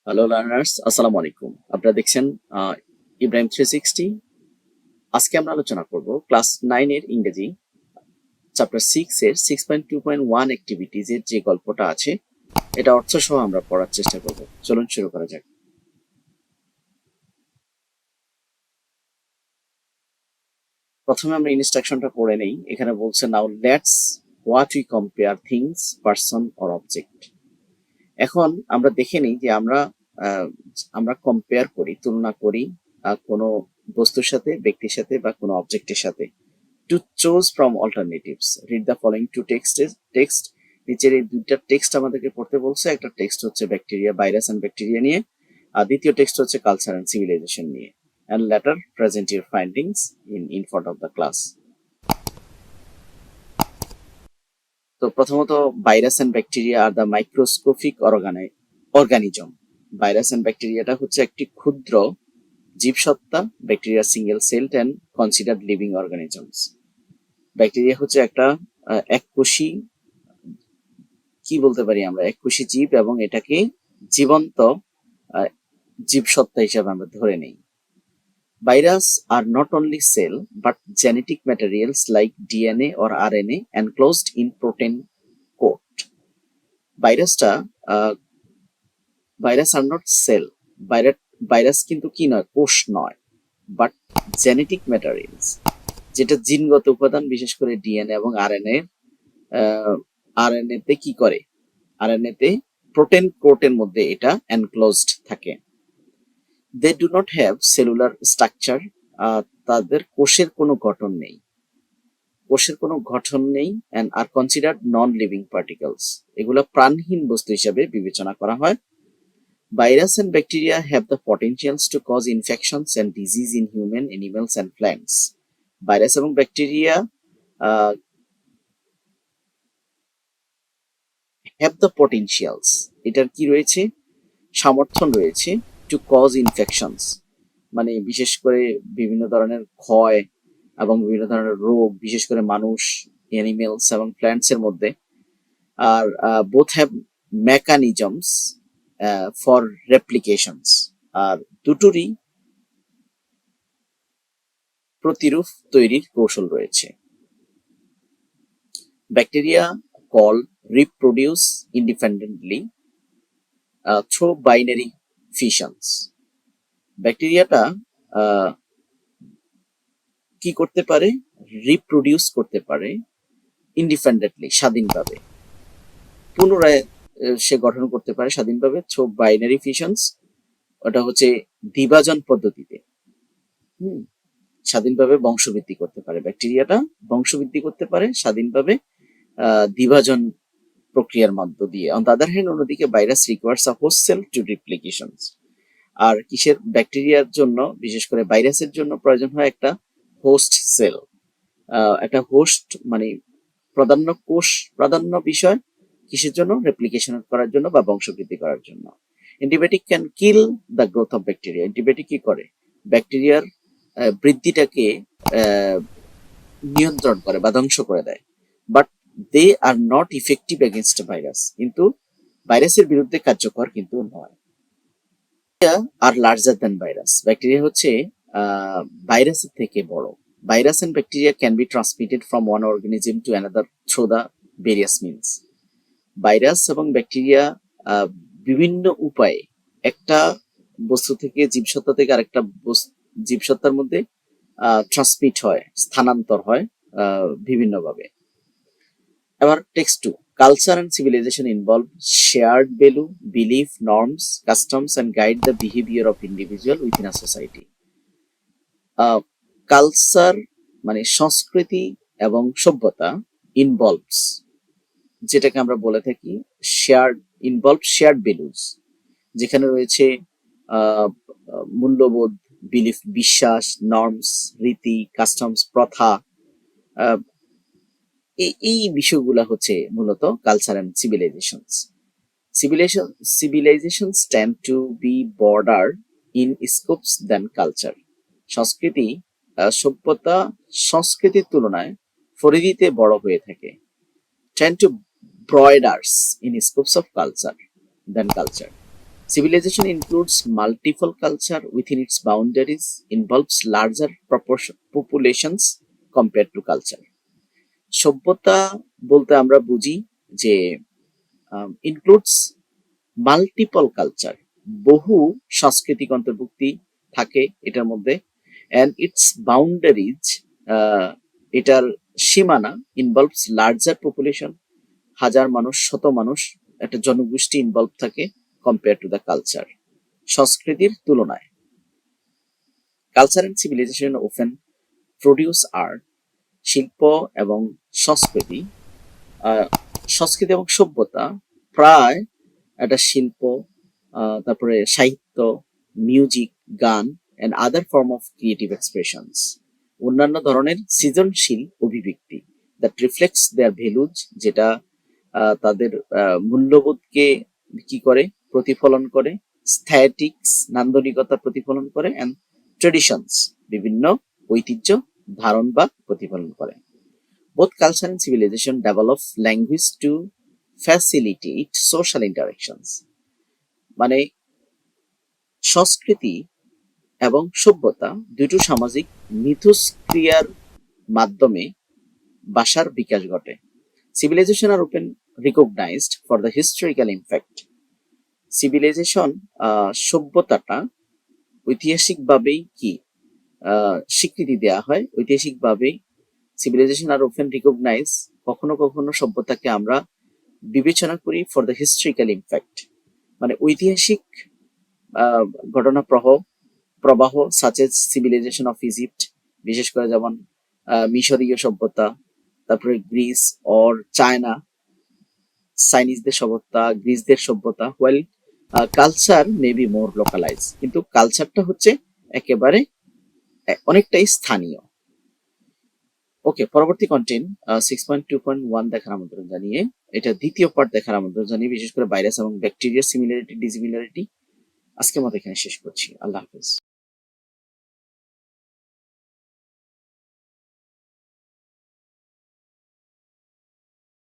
Hello learners, আসসালামু আলাইকুম। আপনারা দেখছেন ইব্রাহিম 360। আজকে আমরা আলোচনা করব ক্লাস 9 এর ইংরেজি চ্যাপ্টার 6 এর 6.2.1 অ্যাক্টিভিটিজ এর যে গল্পটা আছে এটা অর্থ সহ আমরা পড়ার চেষ্টা করব। চলুন শুরু করা যাক। প্রথমে আমরা ইনস্ট্রাকশনটা পড়ে নেই। এখানে বলছে now let's what we compare things, person or object. এখন আমরা দেখে নিই যে আহ, আমরা কম্পেয়ার করি, তুলনা করি কোনো বস্তুর সাথে, ব্যক্তির সাথে বা কোনো অবজেক্টের সাথে। To choose from alternatives, read the following two text. নিচের এই দুইটা টেক্সট আমাদেরকে পড়তে বলছে। একটা টেক্সট হচ্ছে ব্যাকটেরিয়া, ভাইরাস এন্ড ব্যাকটেরিয়া নিয়ে, আর দ্বিতীয় টেক্সট হচ্ছে কালচার এন্ড সিভিলাইজেশন নিয়ে। and later present your findings in front of the class. তো প্রথমত, virus and bacteria are the microscopic organism. Virus and ব্যাকটেরিয়াটা হচ্ছে একটি ক্ষুদ্র জীবসত্তা, bacteria single celled and considered living organisms. Bacteria হচ্ছে একটা এককোষী, কি বলতে পারি আমরা, এককোষী জীব, এবং এটাকে জীবন্ত জীবসত্তা হিসাবে আমরা ধরে নেই। Virus are not only cell but genetic materials like DNA or RNA enclosed in protein coat. ভাইরাসটা virus are not cell, virus কিন্তু কি নয়, কোষ নয়, বাট জেনেটিক ম্যাটেরিয়ালস, যেটা জিনগত উপাদান, বিশেষ করে ডিএনএ এবং আরএনএ। আরএনএ তে কি করে, আরএনএ তে প্রোটিন কোটের মধ্যে এটা এনক্লোজড থাকে। They do not have cellular structure, তাদের কোষের কোনো গঠন নেই, and are considered non living particles, এগুলো প্রাণহীন বস্তু হিসাবে বিবেচনা করা হয়। Virus and bacteria have the potentials to cause infections and disease in human, animals and plants. Virus এবং ব্যাকটেরিয়া হ্যাভ দ্য পটেনশিয়ালস, এটার কি রয়েছে, সামর্থ্য রয়েছে, টু কজ ইনফেকশনস, মানে বিশেষ করে বিভিন্ন ধরনের ক্ষয় এবং বিভিন্ন ধরনের রোগ, বিশেষ করে মানুষ, অ্যানিমেলস এবং প্ল্যান্টস এর মধ্যে। আর both have mechanisms for replications, আর দুটোরই প্রতিরূপ তৈরির কৌশল রয়েছে। Bacteria can reproduce independently through binary fissions. ব্যাকটেরিয়াটা কি করতে পারে, রিপ্রোডিউস করতে পারে ইন্ডিপেন্ডেন্টলি, স্বাধীনভাবে, পুনরায় সে গঠন করতে পারে স্বাধীনভাবে থ্রু বাইনারি ফিশনস, ওটা হচ্ছে দ্বিভাজন পদ্ধতিতে। স্বাধীনভাবে বংশবৃদ্ধি করতে পারে, ব্যাকটেরিয়াটা বংশবৃদ্ধি করতে পারে স্বাধীনভাবে দ্বিভাজন প্রক্রিয়ার মধ্য দিয়ে। অন দ্য আদার হ্যান্ড, অন্যদিকে virus requires a host cell to replications. আর কিসের, ব্যাকটেরিয়ার জন্য, বিশেষ করে ভাইরাসের জন্য প্রয়োজন হয় একটা হোস্ট সেল, একটা হোস্ট মানে প্রাধান্য বিষয়, কিসের জন্য, রেপ্লিকেশন করার জন্য বা বংশবৃদ্ধি করার জন্য। Antibiotic can kill the growth of bacteria. Antibiotic কি করে, ব্যাকটেরিয়ার বৃদ্ধিটাকে নিয়ন্ত্রণ করে বা ধ্বংস করে দেয়। But they are not effective against virus, কিন্তু ভাইরাসের বিরুদ্ধে কার্যকর কিন্তু নয়। Are larger than virus, bacteria হচ্ছে ভাইরাসের থেকে বড়। Virus and bacteria can be transmitted from one organism to another through the various means. Virus এবং ব্যাকটেরিয়া বিভিন্ন উপায়ে একটা বস্তু থেকে, জীবসত্তা থেকে আরেকটা জীবসত্তার মধ্যে ট্রান্সমিট হয়, স্থানান্তর হয় বিভিন্নভাবে। এবার text 2, culture and civilization involve shared value, belief, norms, customs and guide the behaviour of individual within a society. Culture মানে সংস্কৃতি এবং সভ্যতা, ইনভলভস যেটাকে আমরা বলে থাকি শেয়ার্ড ভ্যালুজ, যেখানে রয়েছে মূল্যবোধ, বিলিফ বিশ্বাস, নর্মস রীতি, কাস্টমস প্রথা, এই বিষয়গুলা হচ্ছে মূলত culture and civilizations. Civilizations tend to be broader in scopes than culture. সংস্কৃতি, সভ্যতা সংস্কৃতির তুলনায় পরিধিতে বড় হয়ে থাকে। Tend to broaders in scopes of culture than culture. Civilization includes multiple culture within its boundaries, involves larger populations compared to culture. সভ্যতা বলতে আমরা বুঝি যে ইনক্লুডস মাল্টিপল কালচার, বহু সাংস্কৃতিক অন্তর্ভুক্তি থাকে এটার মধ্যে, অ্যান্ড ইটস বাউন্ডারিজ, এটার সীমানা, ইনভলভস লার্জার পপুলেশন, হাজার মানুষ, শত মানুষ, একটা জনগোষ্ঠী ইনভলভ থাকে কম্পেয়ার টু দ্য কালচার, সংস্কৃতির তুলনায়। Culture and civilization often produce art, শিল্প এবং সংস্কৃতি, সংস্কৃতি এবং সভ্যতা প্রায় একটা শিল্প, তারপরে সাহিত্য, মিউজিক, গান and other form of creative expressions, অন্যান্য ধরনের সৃজনশীল অভিব্যক্তি, দ্যাট রিফ্লেক্টস দেয়ার ভ্যালুজ, যেটা তাদের মূল্যবোধকে কি করে, প্রতিফলন করে, স্থেটিক্স, নান্দনিকতা প্রতিফলন করে, অ্যান্ড ট্রেডিশনস, বিভিন্ন ঐতিহ্য ধারণ বা প্রতিফলন করে। Both culture and civilization develop language to facilitate social interactions. মানে সংস্কৃতি এবং সভ্যতা দুটো সামাজিক মিথস্ক্রিয়ার মাধ্যমে ভাষার বিকাশ ঘটে। Civilization are often recognized for the historical impact. Civilisation, সভ্যতাটা ঐতিহাসিকভাবেই কি স্বীকৃতি দেওয়া হয়, ঐতিহাসিকভাবেই সিভিলাইজেশন আর অফেন রিকগনাইজ, কখনো কখনো সভ্যতাকে আমরা বিবেচনা করি ফর দ্য হিস্ট্রিক্যাল ইম্প্যাক্ট, মানে ঐতিহাসিক ঘটনা প্রবাহ such as civilisation of Egypt, বিশেষ করে যেমন মিশরীয় সভ্যতা, তারপরে গ্রিস অর চায়না, চাইনিজদের সভ্যতা, গ্রিসদের সভ্যতা, well culture may be more localise, কিন্তু কালচারটা হচ্ছে একেবারে অনেকটাই স্থানীয়। ওকে, পরবর্তী কন্টেন্ট 6.2.1 দেখার আমন্ত্রণ জানিয়ে, এটা দ্বিতীয় পার্ট দেখার আমন্ত্রণ জানিয়ে, বিশেষ করে ভাইরাস এবং ব্যাকটেরিয়ার সিমিলারিটি ডিসিমিলারিটি আজকের মতো এখানে শেষ করছি। আল্লাহ হাফেজ।